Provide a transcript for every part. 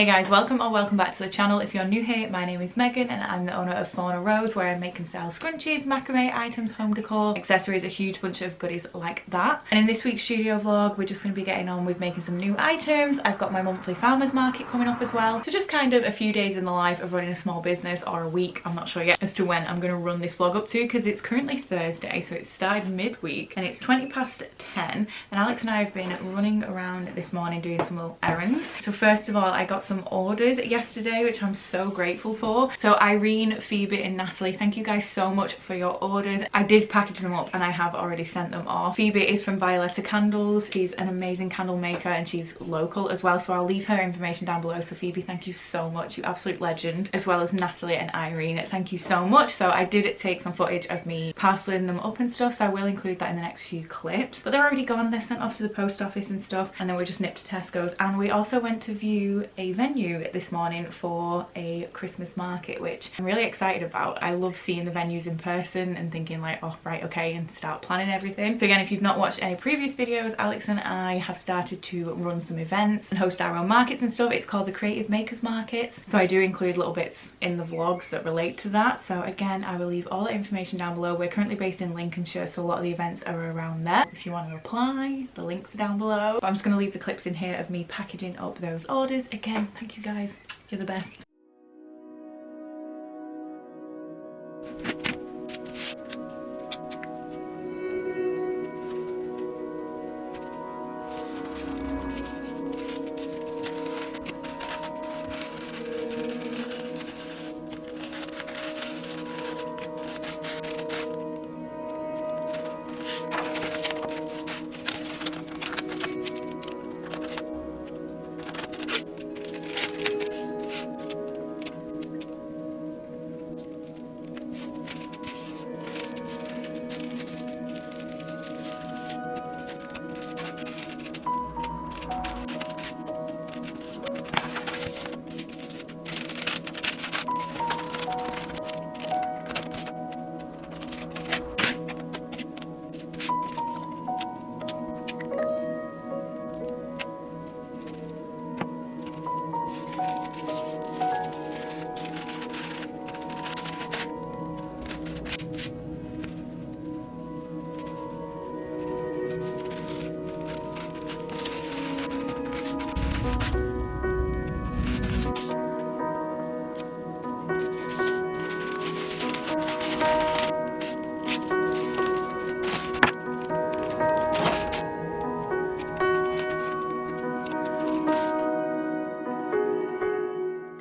Hey guys, welcome back to the channel. If you're new here, my name is Megan and I'm the owner of Fauna Rose, where I make and sell scrunchies, macrame items, home decor, accessories, a huge bunch of goodies like that. And in this week's studio vlog, we're just going to be getting on with making some new items. I've got my monthly farmers market coming up as well. So just kind of a few days in the life of running a small business, or a week, I'm not sure yet as to when I'm going to run this vlog up to, because it's currently Thursday, so it started midweek and it's 20 past 10 and Alex and I have been running around this morning doing some little errands. So first of all, I got some orders yesterday, which I'm so grateful for. So Irene, Phoebe and Natalie, thank you guys so much for your orders. I did package them up and I have already sent them off. Phoebe is from Violetta Candles. She's an amazing candle maker and she's local as well, so I'll leave her information down below. So Phoebe, thank you so much, you absolute legend, as well as Natalie and Irene, thank you so much. So I did take some footage of me parceling them up and stuff, so I will include that in the next few clips. But they're already gone, they're sent off to the post office and stuff, and then we just nipped to Tesco's. And we also went to view a venue this morning for a Christmas market, which I'm really excited about. I love seeing the venues in person and thinking like, oh right, okay, and start planning everything. So again, if you've not watched any previous videos, Alex and I have started to run some events and host our own markets and stuff. It's called the Creative Makers Markets, so I do include little bits in the vlogs that relate to that. So again, I will leave all the information down below. We're currently based in Lincolnshire, so a lot of the events are around there. If you want to apply, the links are down below. But I'm just going to leave the clips in here of me packaging up those orders. Again, thank you guys, you're the best.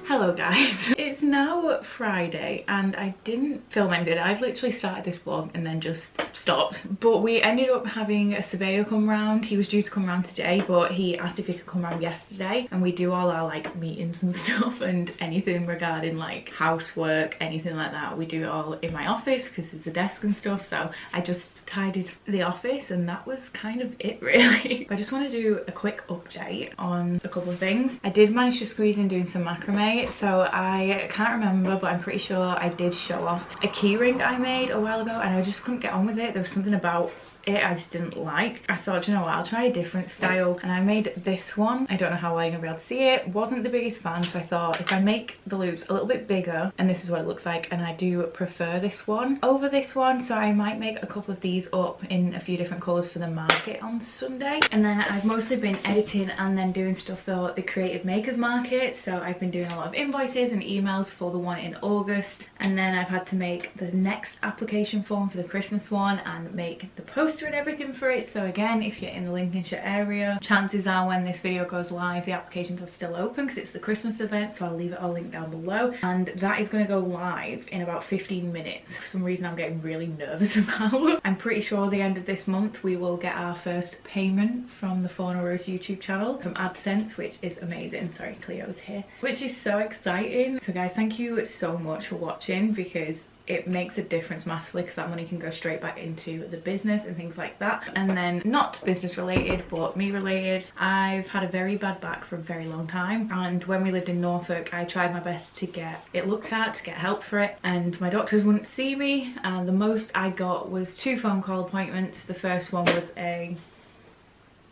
Hello guys, it's now Friday and I didn't film anything. I've literally started this vlog and then just stopped. But we ended up having a surveyor come round. He was due to come round today, but he asked if he could come round yesterday, and we do all our like meetings and stuff, and anything regarding like housework, anything like that, we do it all in my office because there's a desk and stuff. So I just tidied the office and that was kind of it really. I just want to do a quick update on a couple of things. I did manage to squeeze in doing some macrame, so I can't remember, but I'm pretty sure I did show off a keyring I made a while ago and I just couldn't get on with it. There was something about it I just didn't like. I thought, you know what, I'll try a different style, and I made this one. I don't know how well you're gonna be able to see it. Wasn't the biggest fan, so I thought if I make the loops a little bit bigger, and this is what it looks like, and I do prefer this one over this one, so I might make a couple of these up in a few different colours for the market on Sunday. And then I've mostly been editing and then doing stuff for the Creative Makers Market, so I've been doing a lot of invoices and emails for the one in August, and then I've had to make the next application form for the Christmas one and make the poster and everything for it. So again, if you're in the Lincolnshire area, chances are when this video goes live the applications are still open because it's the Christmas event, so I'll leave it all linked down below. And that is going to go live in about 15 minutes. For some reason I'm getting really nervous about. I'm pretty sure the end of this month we will get our first payment from the Fauna Rose YouTube channel from AdSense, which is amazing. Sorry, Cleo's here, which is so exciting. So guys, thank you so much for watching, because it makes a difference massively, because that money can go straight back into the business and things like that. And then, not business related but me related, I've had a very bad back for a very long time, and when we lived in Norfolk I tried my best to get it looked at, to get help for it, and my doctors wouldn't see me, and the most I got was 2 phone call appointments. The first one was a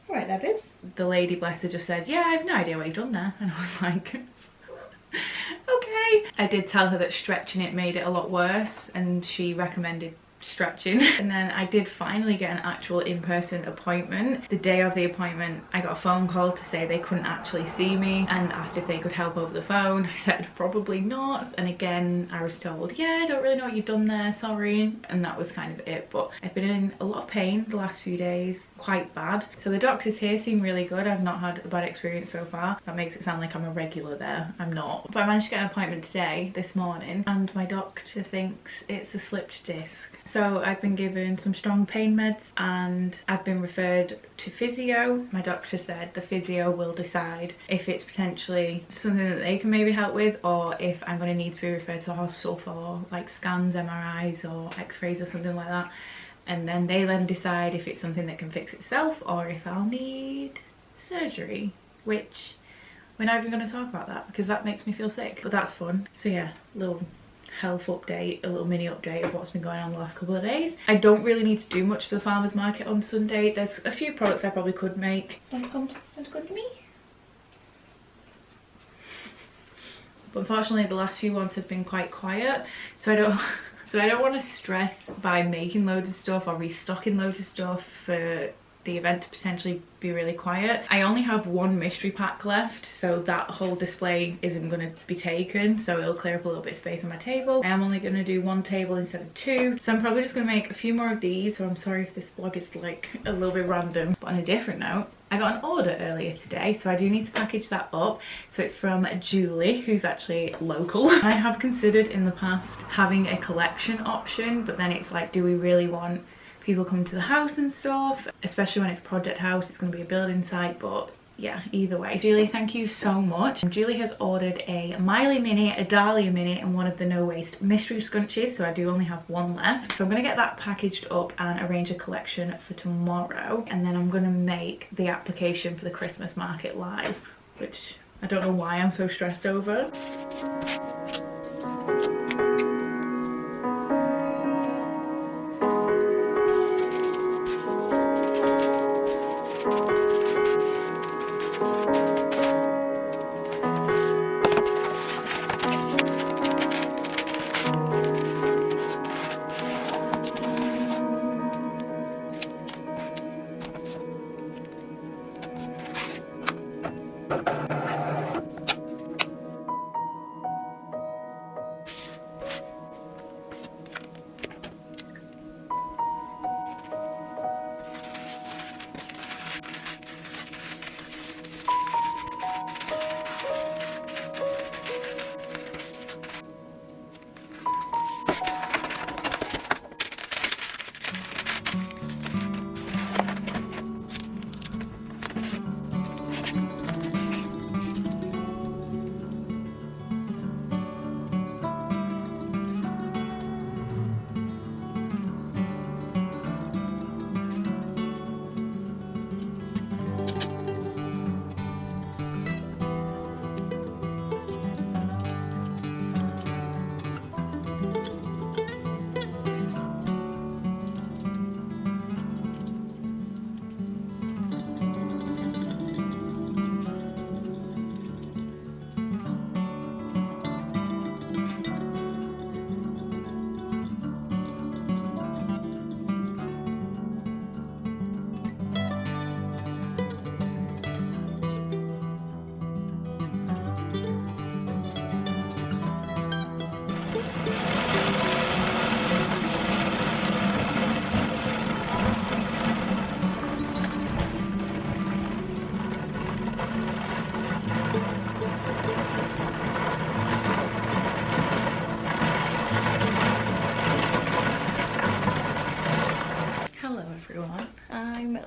All right there, babes. The lady, bless her, just said, yeah, I have no idea what you've done there. And I was like, Okay. I did tell her that stretching it made it a lot worse, and she recommended stretching. And then I did finally get an actual in-person appointment. The day of the appointment, I got a phone call to say they couldn't actually see me and asked if they could help over the phone. I said probably not, and again I was told, yeah, I don't really know what you've done there, sorry, and that was kind of it. But I've been in a lot of pain the last few days, quite bad. So the doctors here seem really good. I've not had a bad experience so far. That makes it sound like I'm a regular there. I'm not. But I managed to get an appointment today, this morning, and my doctor thinks it's a slipped disc. So I've been given some strong pain meds and I've been referred to physio. My doctor said the physio will decide if it's potentially something that they can maybe help with, or if I'm going to need to be referred to the hospital for like scans, MRIs or x-rays or something like that. And then they decide if it's something that can fix itself or if I'll need surgery, which we're not even going to talk about that because that makes me feel sick, but that's fun. So yeah, little health update, a little mini update of what's been going on the last couple of days. I don't really need to do much for the farmers market on Sunday. There's a few products I probably could make. Want to come to me? But unfortunately the last few ones have been quite quiet, so I don't want to stress by making loads of stuff or restocking loads of stuff for the event to potentially be really quiet. I only have one mystery pack left, so that whole display isn't going to be taken, so it'll clear up a little bit of space on my table. I am only going to do one table instead of two, so I'm probably just going to make a few more of these. So I'm sorry if this vlog is like a little bit random. But on a different note, I got an order earlier today, so I do need to package that up. So it's from Julie, who's actually local. I have considered in the past having a collection option, but then it's like, do we really want people coming to the house and stuff, especially when it's project house, it's going to be a building site. But yeah, either way, Julie, thank you so much. Julie has ordered a Miley mini, a Dahlia mini and one of the no waste mystery scrunchies, so I do only have one left. So I'm going to get that packaged up and arrange a collection for tomorrow, and then I'm going to make the application for the Christmas market live, which I don't know why I'm so stressed over.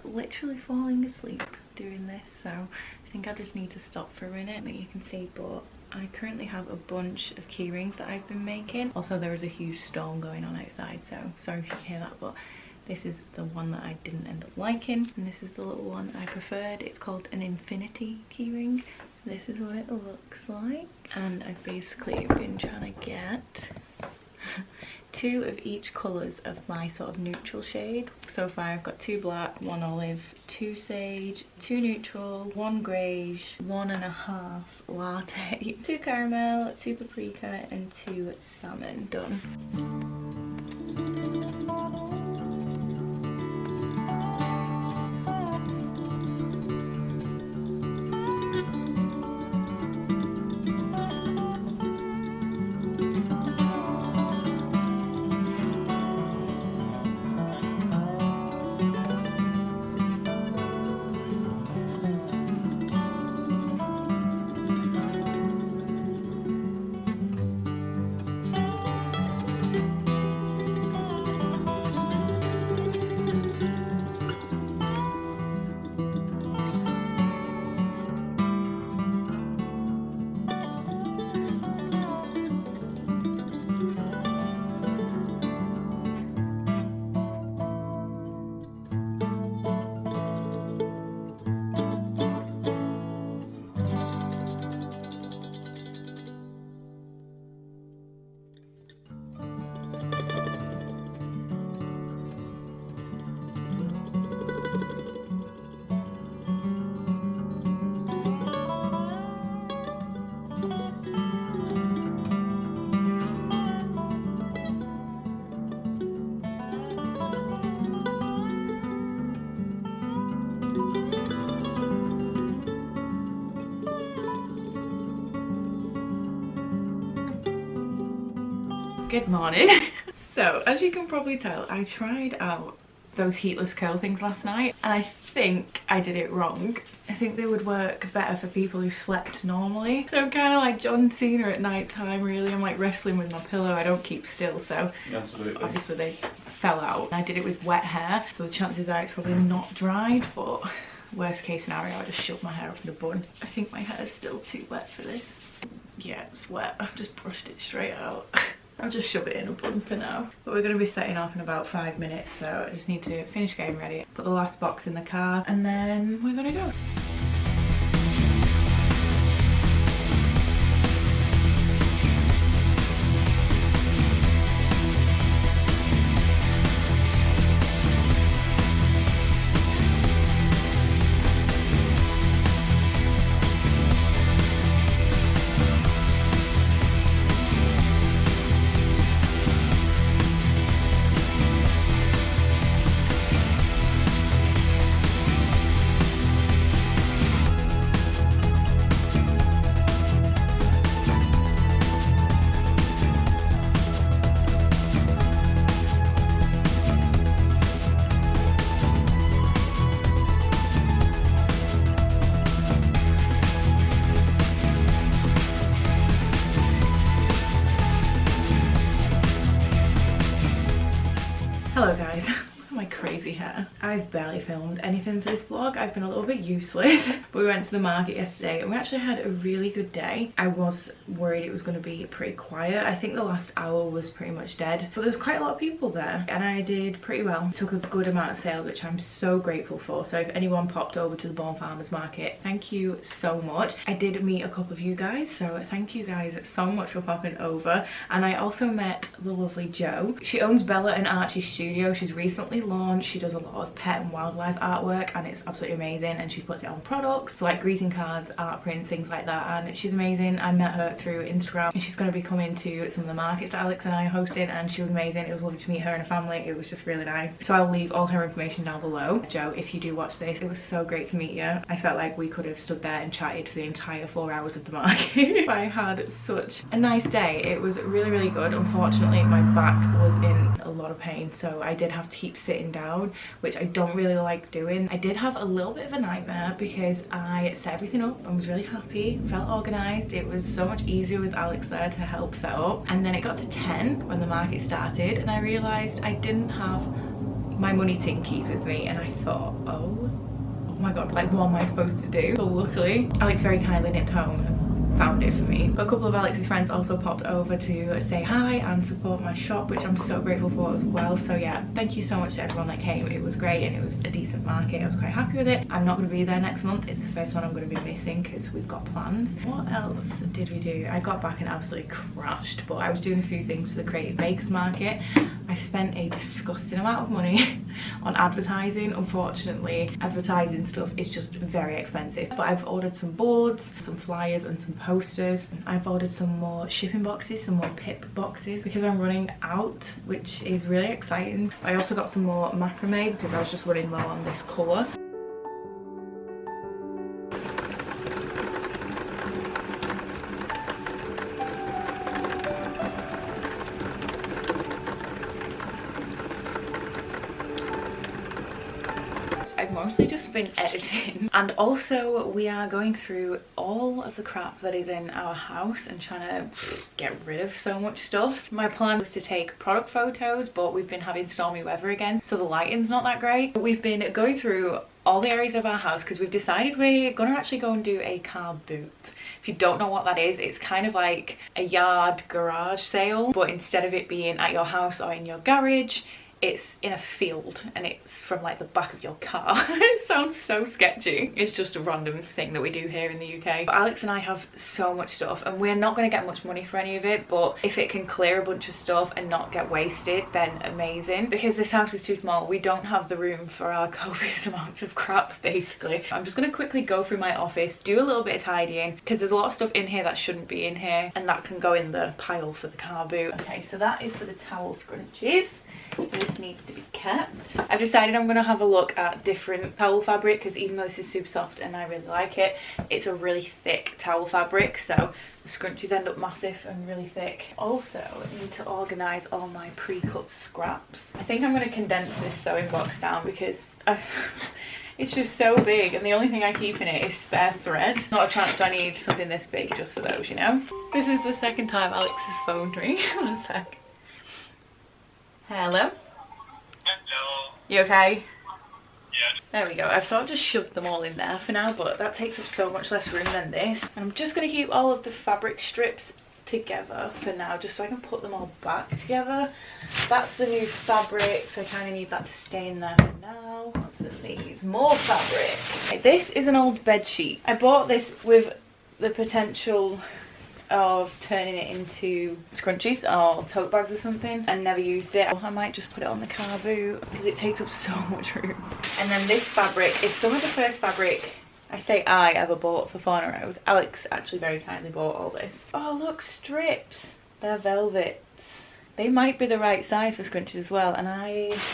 Literally falling asleep doing this, so I think I just need to stop for a minute that you can see. But I currently have a bunch of key rings that I've been making. Also, there is a huge storm going on outside, so sorry if you can hear that, but this is the one that I didn't end up liking, and this is the little one I preferred. It's called an infinity keyring. So this is what it looks like, and I've basically been trying to get two of each colours of my sort of neutral shade. So far I've got 2 black, 1 olive, 2 sage, 2 neutral, 1 greige, 1.5 latte, 2 caramel, 2 paprika and 2 salmon. Done. Good morning. So as you can probably tell, I tried out those heatless curl things last night and I think I did it wrong. I think they would work better for people who slept normally. I'm kind of like John Cena at night time really. I'm like wrestling with my pillow. I don't keep still, so absolutely. Obviously they fell out. I did it with wet hair, so the chances are it's probably not dried, but worst case scenario I just shoved my hair up in a bun. I think my hair is still too wet for this. Yeah, it's wet. I've just brushed it straight out. I'll just shove it in a bun for now. But we're going to be setting off in about 5 minutes, so I just need to finish getting ready, put the last box in the car, and then we're going to go. Hello guys, look at my crazy hair. I've barely filmed anything for this vlog. I've been a little bit useless. But we went to the market yesterday and we actually had a really good day. I was worried it was going to be pretty quiet. I think the last hour was pretty much dead, but there was quite a lot of people there and I did pretty well. Took a good amount of sales, which I'm so grateful for. So if anyone popped over to the Bourne Farmers Market, thank you so much. I did meet a couple of you guys, so thank you guys so much for popping over. And I also met the lovely Jo. She owns Bella and Archie's studio. She's recently launched. She does a lot of pet and wildlife artwork and it's absolutely amazing, and she puts it on products, so like greeting cards, art prints, things like that, and she's amazing. I met her through Instagram and she's going to be coming to some of the markets that Alex and I are hosting, and she was amazing. It was lovely to meet her and her family. It was just really nice. So I'll leave all her information down below. Jo, if you do watch this, it was so great to meet you. I felt like we could have stood there and chatted for the entire 4 hours of the market. I had such a nice day. It was really, really good. Unfortunately, my back was in a lot of pain, so I did have to keep sitting down, which I don't really like doing. I did have a little bit of a nightmare because I set everything up and was really happy, felt organised. It was so much easier with Alex there to help set up. And then it got to 10 when the market started and I realised I didn't have my money tin keys with me, and I thought, oh my god, like what am I supposed to do? So luckily Alex very kindly nipped home and found it for me. But a couple of Alex's friends also popped over to say hi and support my shop, which I'm so grateful for as well. So yeah, thank you so much to everyone that came. It was great and it was a decent market. I was quite happy with it. I'm not going to be there next month. It's the first one I'm going to be missing because we've got plans. What else did we do? I got back and absolutely crashed, but I was doing a few things for the Creative Bakers Market. I spent a disgusting amount of money on advertising. Unfortunately, advertising stuff is just very expensive. But I've ordered some boards, some flyers and some posters. I've ordered some more shipping boxes, some more pip boxes because I'm running out, which is really exciting. I also got some more macrame because I was just running low on this colour. I've mostly just been editing, and also we are going through all of the crap that is in our house and trying to get rid of so much stuff. My plan was to take product photos, but we've been having stormy weather again, so the lighting's not that great. We've been going through all the areas of our house because we've decided we're gonna actually go and do a car boot. If you don't know what that is, it's kind of like a yard garage sale, but instead of it being at your house or in your garage, it's in a field and it's from like the back of your car. It sounds so sketchy. It's just a random thing that we do here in the UK. But Alex and I have so much stuff and we're not going to get much money for any of it, but if it can clear a bunch of stuff and not get wasted, then amazing. Because this house is too small, we don't have the room for our copious amounts of crap basically. I'm just going to quickly go through my office, do a little bit of tidying because there's a lot of stuff in here that shouldn't be in here and that can go in the pile for the car boot. Okay, so that is for the towel scrunchies. This needs to be kept. I've decided I'm going to have a look at different towel fabric because even though this is super soft and I really like it, it's a really thick towel fabric, so the scrunchies end up massive and really thick. Also, I need to organise all my pre-cut scraps. I think I'm going to condense this sewing box down because it's just so big and the only thing I keep in it is spare thread. Not a chance do I need something this big just for those, you know? This is the second time Alex has phoned me. One sec. Hello? Hello. You okay? Yeah. There we go. I've sort of just shoved them all in there for now, but that takes up so much less room than this. And I'm just going to keep all of the fabric strips together for now, just so I can put them all back together. That's the new fabric, so I kind of need that to stay in there for now. What's in these? More fabric. Okay, this is an old bed sheet. I bought this with the potential of turning it into scrunchies or tote bags or something and never used it. I might just put it on the car boot because it takes up so much room. And then this fabric is some of the first fabric I ever bought for Fauna Rose. Alex actually very kindly bought all this. Oh look, strips. They're velvets. They might be the right size for scrunchies as well. And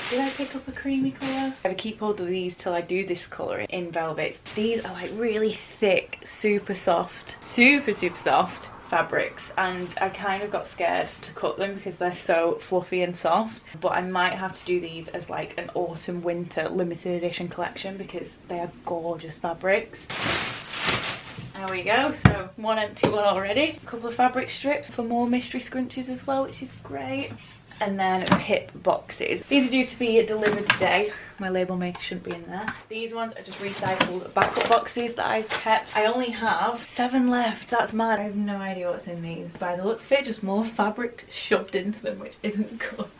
did I pick up a creamy colour? I would keep hold of these till I do this colour in velvets. These are like really thick, super soft fabrics, and I kind of got scared to cut them because they're so fluffy and soft, but I might have to do these as like an autumn winter limited edition collection because they are gorgeous fabrics. There we go, so one empty one already. A couple of fabric strips for more mystery scrunchies as well, which is great. And then pip boxes. These are due to be delivered today. My label maker shouldn't be in there. These ones are just recycled backup boxes that I've kept. I only have 7 left. That's mad. I have no idea what's in these. By the looks of it, just more fabric shoved into them, which isn't good.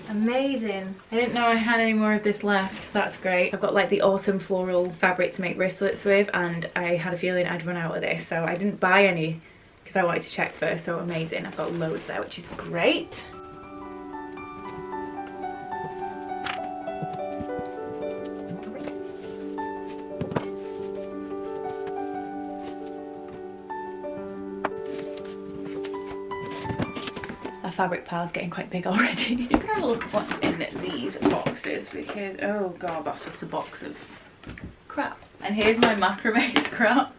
Amazing. I didn't know I had any more of this left. That's great. I've got like the autumn floral fabric to make wristlets with, and I had a feeling I'd run out of this, so I didn't buy any because I wanted to check first. So amazing. I've got loads there, which is great. Fabric pile's getting quite big already. You can have a look at what's in these boxes because, oh god, that's just a box of crap. And here's my macrame scraps.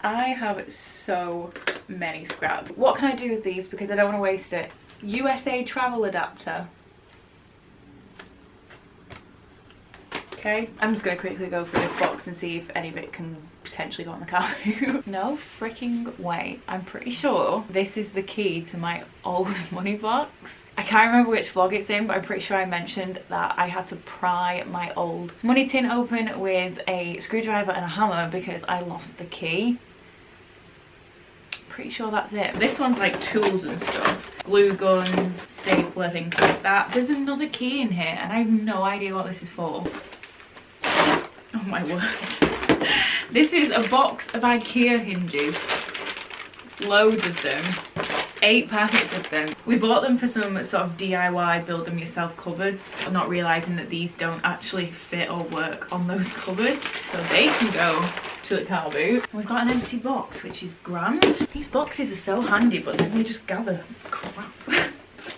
I have so many scraps. What can I do with these because I don't want to waste it? USA travel adapter. Okay, I'm just gonna quickly go through this box and see if any of it can potentially go on the car boot. No freaking way. I'm pretty sure this is the key to my old money box. I can't remember which vlog it's in, but I'm pretty sure I mentioned that I had to pry my old money tin open with a screwdriver and a hammer because I lost the key. Pretty sure that's it. This one's like tools and stuff. Glue guns, stapler, things like that. There's another key in here and I have no idea what this is for. Oh my word. This is a box of IKEA hinges. Loads of them. 8 packets of them. We bought them for some sort of DIY build them yourself cupboards, not realising that these don't actually fit or work on those cupboards. So they can go to the car boot. We've got an empty box, which is grand. These boxes are so handy, but then we just gather crap.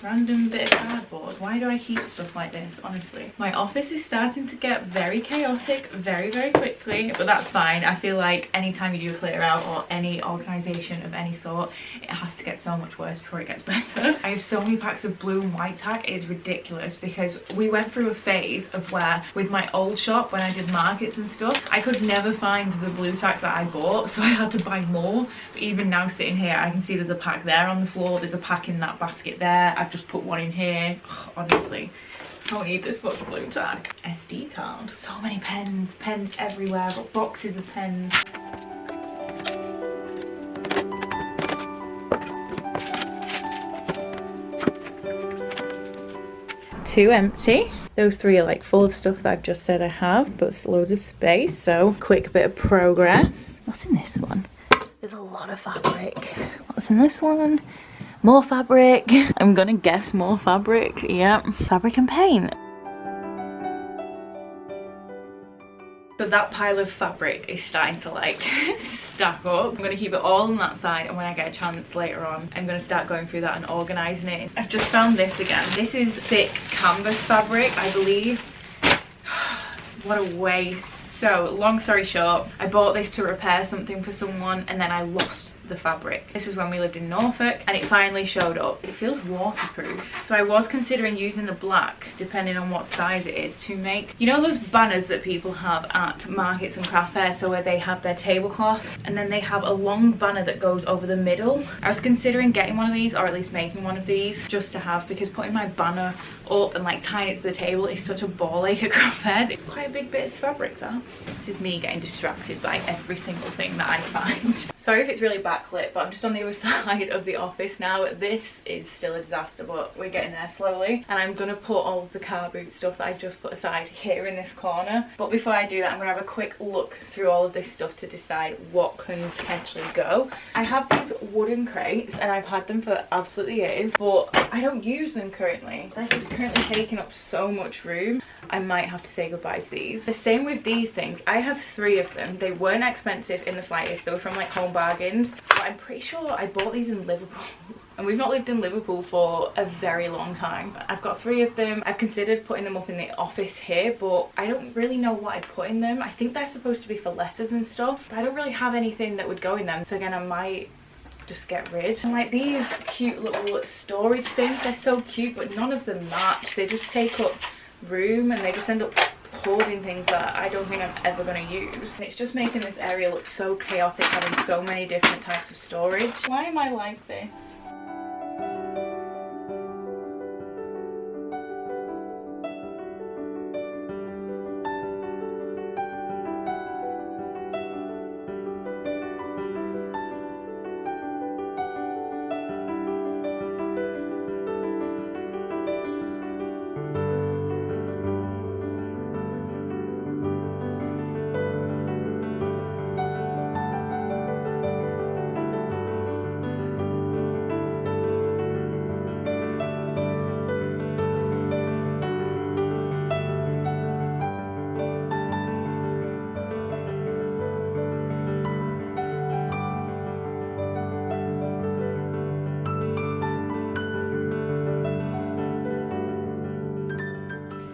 Random bit of cardboard. Why do I keep stuff like this, honestly? My office is starting to get very chaotic very, very quickly, but that's fine. I feel like anytime you do a clear out or any organisation of any sort, it has to get so much worse before it gets better. I have so many packs of blue and white tack, it is ridiculous, because we went through a phase of where, with my old shop, when I did markets and stuff, I could never find the blue tack that I bought, so I had to buy more. But even now sitting here, I can see there's a pack there on the floor, there's a pack in that basket there. I've just put one in here. Ugh, honestly, I don't need this much blue tack. SD card. So many pens. Pens everywhere. I've got boxes of pens. Two empty. Those 3 are like full of stuff that I've just said I have, but it's loads of space, so quick bit of progress. What's in this one? There's a lot of fabric. What's in this one? More fabric. I'm gonna guess more fabric. Yep. Fabric and paint. So that pile of fabric is starting to like stack up. I'm gonna keep it all on that side, and when I get a chance later on, I'm gonna start going through that and organising it. I've just found this again. This is thick canvas fabric, I believe. What a waste. So long story short, I bought this to repair something for someone and then I lost the fabric. This is when we lived in Norfolk and it finally showed up. It feels waterproof. So I was considering using the black, depending on what size it is, to make, you know those banners that people have at markets and craft fairs, so where they have their tablecloth and then they have a long banner that goes over the middle. I was considering getting one of these, or at least making one of these, just to have, because putting my banner up and like tying it to the table is such a ball ache at craft fairs. It's quite a big bit of fabric, that. This is me getting distracted by every single thing that I find. Sorry if it's really backlit, but I'm just on the other side of the office now. This is still a disaster, but we're getting there slowly. And I'm gonna put all of the car boot stuff that I just put aside here in this corner. But before I do that, I'm gonna have a quick look through all of this stuff to decide what can potentially go. I have these wooden crates and I've had them for absolutely years, but I don't use them currently. They're just currently taking up so much room. I might have to say goodbye to these. The same with these things. I have 3 of them. They weren't expensive in the slightest. They were from like Home Bargains, but I'm pretty sure I bought these in Liverpool. And we've not lived in Liverpool for a very long time. I've got 3 of them. I've considered putting them up in the office here, but I don't really know what I'd put in them. I think they're supposed to be for letters and stuff, but I don't really have anything that would go in them. So again, I might just get rid. And like these cute little storage things, they're so cute, but none of them match. They just take up room and they just end up holding things that I don't think I'm ever going to use. And it's just making this area look so chaotic, having so many different types of storage. Why am I like this?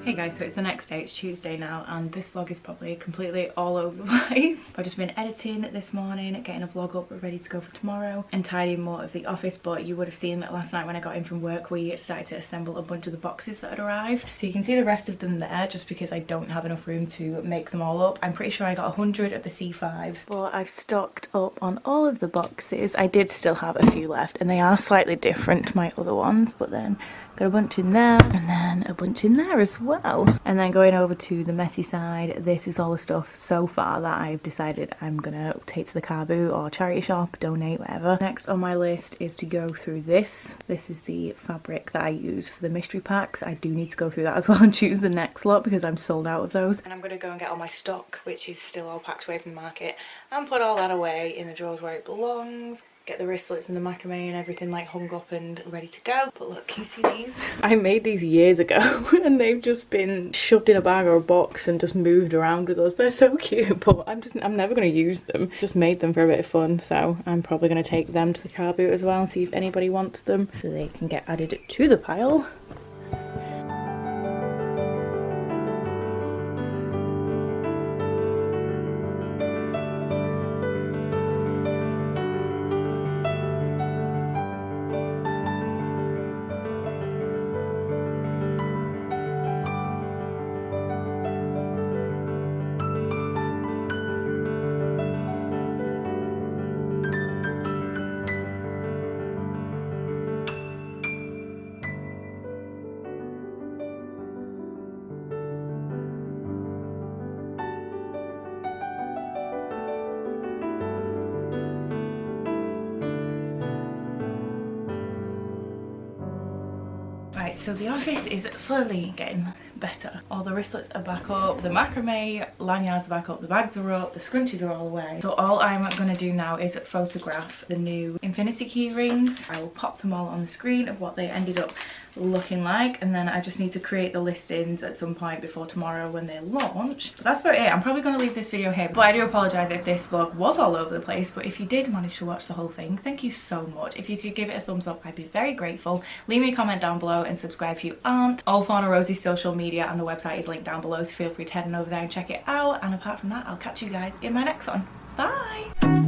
Hey guys, so it's the next day, it's Tuesday now, and this vlog is probably completely all over the place. I've just been editing this morning, getting a vlog up ready to go for tomorrow, and tidying more of the office. But you would have seen that last night when I got in from work, we started to assemble a bunch of the boxes that had arrived. So you can see the rest of them there, just because I don't have enough room to make them all up. I'm pretty sure I got 100 of the C5s, but I've stocked up on all of the boxes. I did still have a few left, and they are slightly different to my other ones, but then got a bunch in there and then a bunch in there as well. And then going over to the messy side, this is all the stuff so far that I've decided I'm gonna take to the car boot or charity shop, donate, whatever. Next on my list is to go through this. This is the fabric that I use for the mystery packs. I do need to go through that as well and choose the next lot because I'm sold out of those. And I'm gonna go and get all my stock, which is still all packed away from the market, and put all that away in the drawers where it belongs. Get the wristlets and the macrame and everything like hung up and ready to go. But look, you see these? I made these years ago and they've just been shoved in a bag or a box and just moved around with us. They're so cute, but I'm never going to use them. Just made them for a bit of fun, so I'm probably going to take them to the car boot as well and see if anybody wants them so they can get added to the pile. Right, so the office is slowly getting better. All the wristlets are back up, the macrame lanyards are back up, the bags are up, the scrunchies are all away. So all I'm going to do now is photograph the new infinity key rings. I will pop them all on the screen of what they ended up looking like, and then I just need to create the listings at some point before tomorrow when they launch. But that's about it. I'm probably going to leave this video here, but I do apologise if this vlog was all over the place. But if you did manage to watch the whole thing, thank you so much. If you could give it a thumbs up, I'd be very grateful. Leave me a comment down below and subscribe if you aren't. All Fauna Rose's social media and the website is linked down below, so feel free to head on over there and check it out. And apart from that, I'll catch you guys in my next one. Bye!